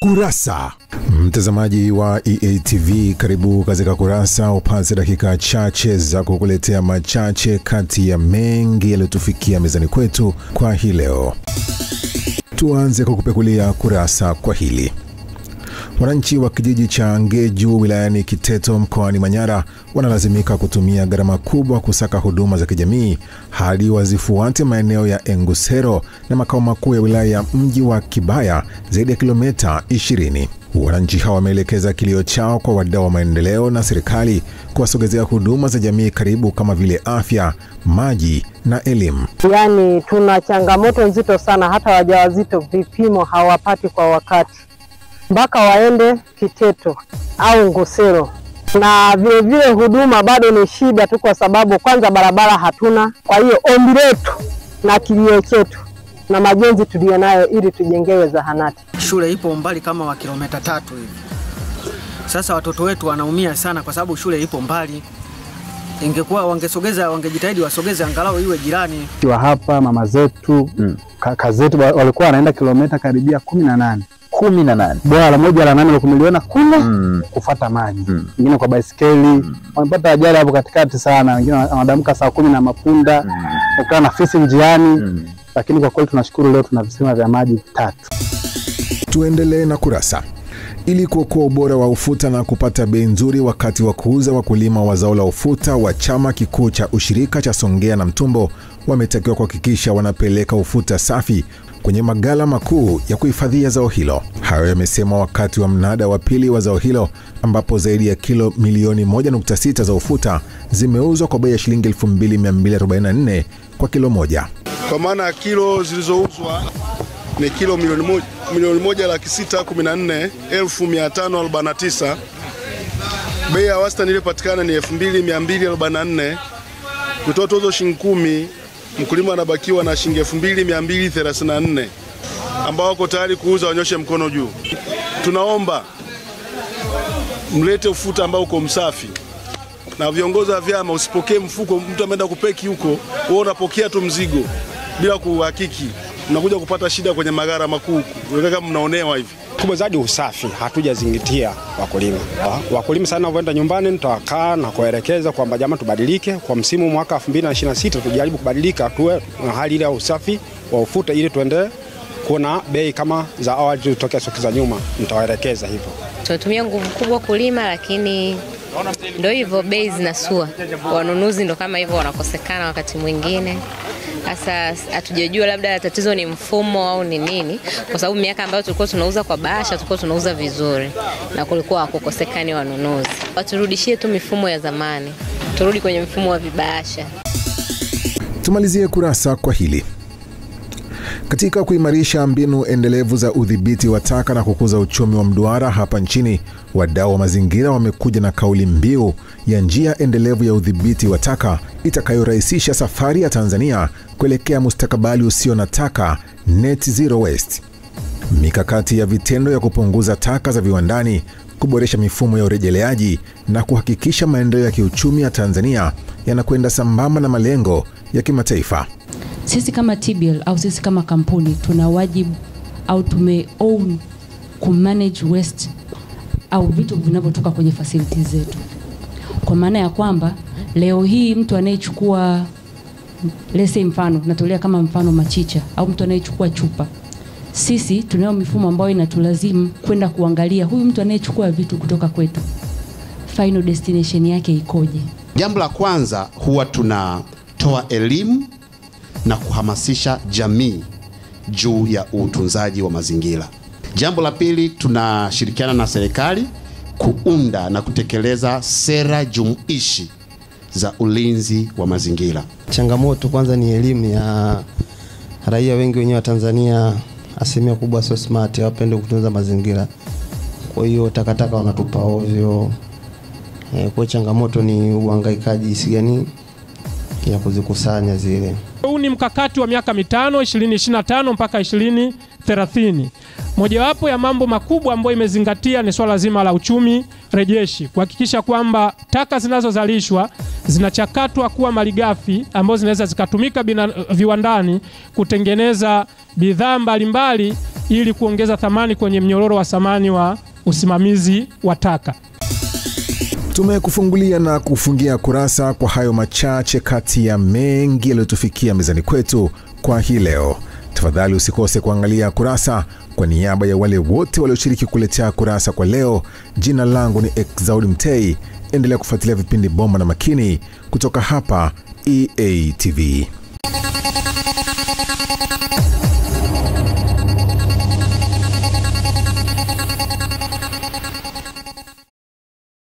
Kurasa. Mtazamaji wa EATV, karibu katika Kurasa, upate dakika chache za kukuletea machache kati ya mengi yaliyotufikia mezani kwetu kwa hii leo. Tuanze kukupekulia kurasa kwa hili. Wananchi wa kijiji cha Ngeju wilayani Kiteto mkoani Manyara wanalazimika kutumia gharama kubwa kusaka huduma za kijamii hadi wazifuate maeneo ya Engusero na makao makuu ya wilaya ya mji wa Kibaya, zaidi ya kilomita 20. Wananchi hawa wameelekeza kilio chao kwa wadau wa maendeleo na serikali kuwasogezea huduma za jamii karibu kama vile afya, maji na elimu. Yaani tuna changamoto nzito sana, hata wajawazito vipimo hawapati kwa wakati, mpaka waende Kiteto au Ngusero. Na vile vile huduma bado ni shida tu, kwa sababu kwanza barabara hatuna. Kwa hiyo ombi letu na kilio chetu na majenzi tulionayo ili tujengewe zahanati. Shule ipo mbali kama wa kilomita 3 hivi. Sasa watoto wetu wanaumia sana kwa sababu shule ipo mbali. Ingekuwa wangejitahidi wasogeze angalau iwe jirani. Kwa hapa mama zetu, kaka zetu walikuwa wanaenda kilomita karibia 18. Bora moja la 8 kumiliona kule kufuata maji. Wengine kwa baisikeli, wamepata ajali hapo katikati sana. Wengine wanadamka saa 10 na mapunda, wakati na fisi njiani. Lakini kwa kweli tunashukuru leo tuna visima vya maji 3. Tuendelee na Kurasa. Ili kuokoa ubora wa ufuta na kupata bei nzuri wakati wa kuuza, wakulima wa zao la ufuta wa chama kikuu cha ushirika cha Songea na Mtumbo wametakiwa kuhakikisha wanapeleka ufuta safi kwenye magala makuu ya kuhifadhia zao hilo. Hayo yamesema wakati wa mnada wa pili wa zao hilo, ambapo zaidi ya kilo milioni 1.6 za ufuta zimeuzwa kwa bei ya shilingi 2244 kwa kilo moja. Kwa maana kilo zilizouzwa ni kilo milioni 1,614,549. Bei ya wastani iliyopatikana ni 2244. Kutoa tozo shilingi 10, mkulima anabakiwa na shilingi 2234, ambao wako tayari kuuza wanyoshe mkono juu. Tunaomba mlete ufuta ambao uko msafi, na viongozi wa vyama usipokee mfuko mtu ameenda kupeki huko, wewe unapokea tu mzigo bila kuhakiki. Unakuja kupata shida kwenye magara makuu, kama mnaonewa hivi. Kubwa zaidi usafi, hatujazingatia wakulima. Wakulima sana wanaenda nyumbani, nitakaa na kuelekeza kwamba jamaa tubadilike kwa msimu mwaka 2026, tujaribu kubadilika tuwe na hali ile ya usafi wa ufuta ili tuendelee kuna bei kama za awali tulitokea siku za nyuma. Nitawaelekeza hivyo. Tunatumia nguvu kubwa kulima, lakini ndio hivyo bei zinasua. Wanunuzi ndio kama hivyo wanakosekana wakati mwingine. Sasa hatujajua labda tatizo ni mfumo au ni nini, kwa sababu miaka ambayo tulikuwa tunauza kwa bahasha tulikuwa tunauza vizuri na kulikuwa hakukosekani wanunuzi. Waturudishie tu mifumo ya zamani, turudi kwenye mfumo wa vibahasha. Tumalizie Kurasa kwa hili. Katika kuimarisha mbinu endelevu za udhibiti wa taka na kukuza uchumi wa mduara hapa nchini, wadau wa mazingira wamekuja na kauli mbiu ya njia endelevu ya udhibiti wa taka itakayorahisisha safari ya Tanzania kuelekea mustakabali usio na taka, net zero waste. Mikakati ya vitendo ya kupunguza taka za viwandani, kuboresha mifumo ya urejeleaji na kuhakikisha maendeleo ya kiuchumi ya Tanzania yanakwenda sambamba na malengo ya kimataifa. Sisi kama TBL au sisi kama kampuni tuna wajibu au tumeown kumanage waste au vitu vinavyotoka kwenye facilities zetu. Kwa maana ya kwamba leo hii mtu anayechukua, let's say mfano, natolea kama mfano machicha, au mtu anayechukua chupa, sisi tunayo mifumo ambayo inatulazimu kwenda kuangalia huyu mtu anayechukua vitu kutoka kwetu, final destination yake ikoje. Jambo la kwanza, huwa tunatoa elimu na kuhamasisha jamii juu ya utunzaji wa mazingira. Jambo la pili, tunashirikiana na serikali kuunda na kutekeleza sera jumuishi za ulinzi wa mazingira. Changamoto kwanza ni elimu ya raia wengi wenyewe wa Tanzania, asilimia kubwa sio smart, hawapende kutunza mazingira. Kwa hiyo takataka wanatupa ovyo. Kwa changamoto ni uhangaikaji jinsi gani ya kuzikusanya zile. Huu ni mkakati wa miaka 5, 2025 mpaka 2030. Mojawapo ya mambo makubwa ambayo imezingatia ni swala zima la uchumi rejeshi, kuhakikisha kwamba taka zinazozalishwa zinachakatwa kuwa malighafi ambazo zinaweza zikatumika viwandani kutengeneza bidhaa mbalimbali ili kuongeza thamani kwenye mnyororo wa thamani wa usimamizi wa taka. Tumekufungulia na kufungia kurasa kwa hayo machache kati ya mengi yaliyotufikia mezani kwetu kwa hii leo. Tafadhali usikose kuangalia kurasa. Kwa niaba ya wale wote walioshiriki kuletea kurasa kwa leo, jina langu ni Exaudi Mtei. Endelea kufuatilia vipindi bomba na makini kutoka hapa EA TV.